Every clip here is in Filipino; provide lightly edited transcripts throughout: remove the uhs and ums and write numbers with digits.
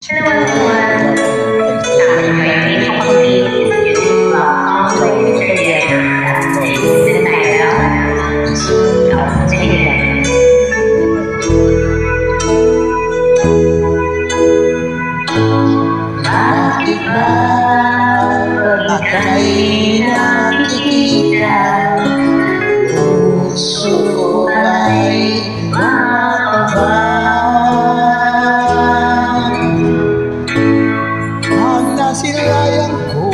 Hello everyone. Nito kami ang kaibigan natin Sinaya. Bakit ba ika'y nakikita? Puso ko ay makaba. Nasilayan ko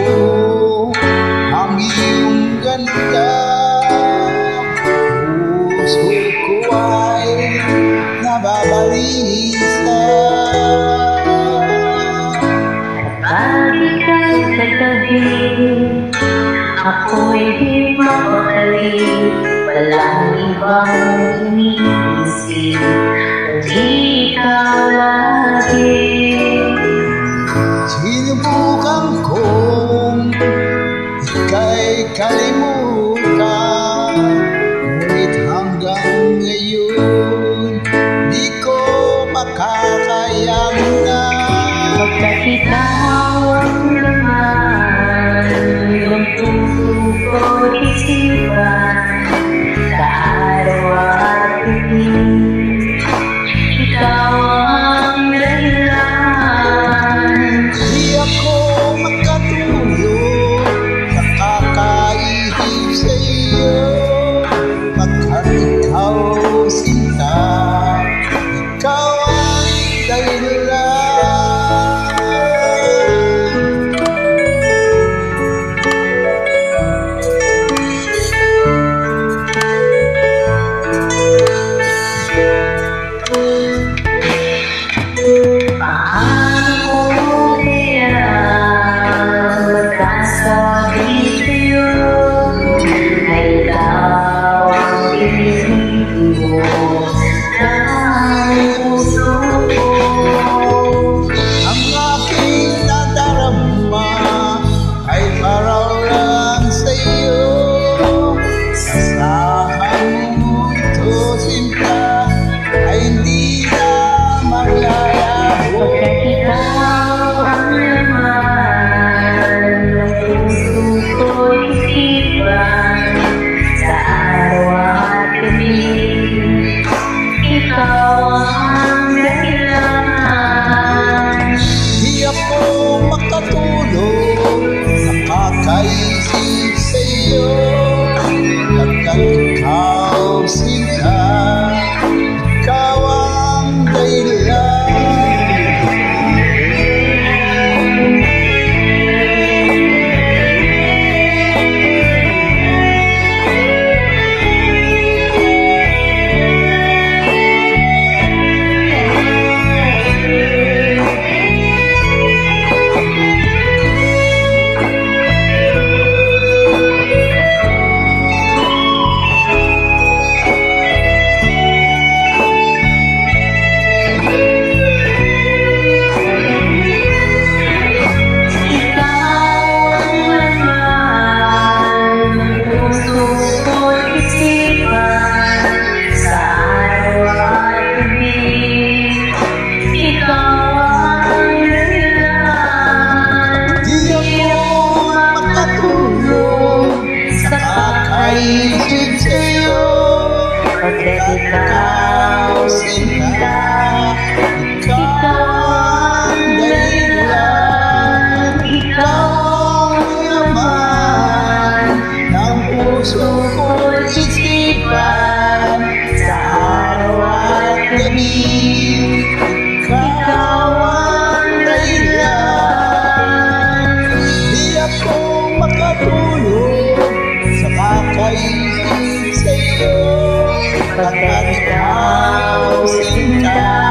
ang iyong ganda, puso ko ay nababalisa. Bakit kahit kagabi ako'y di mapakali, walang ibang iniisip kundi ikaw lagi. Sinubukan kong ika'y kalimutan, ngunit hanggang ngayon di ko makakayanan. Pagkat ikaw ang laman ng puso ko'y isipan, sa araw at gabi ikaw ang dahilan. Di ako makatulog, nakakaihip sa iyo, pagkat ikaw sinta, ikaw ay dahilan. Nakakaisip sa'yo, pagkat ikaw sinta, ikaw ang dahilan. Nakakaisip sa'yo, pagkat ikaw sinta, ikaw ang dahilan. Ikaw naman ng puso ko'y isipan, sa araw at gabi ikaw ang dahilan. Di ako makatulog, nakakaisip sa'yo, pagkat ikaw sinta.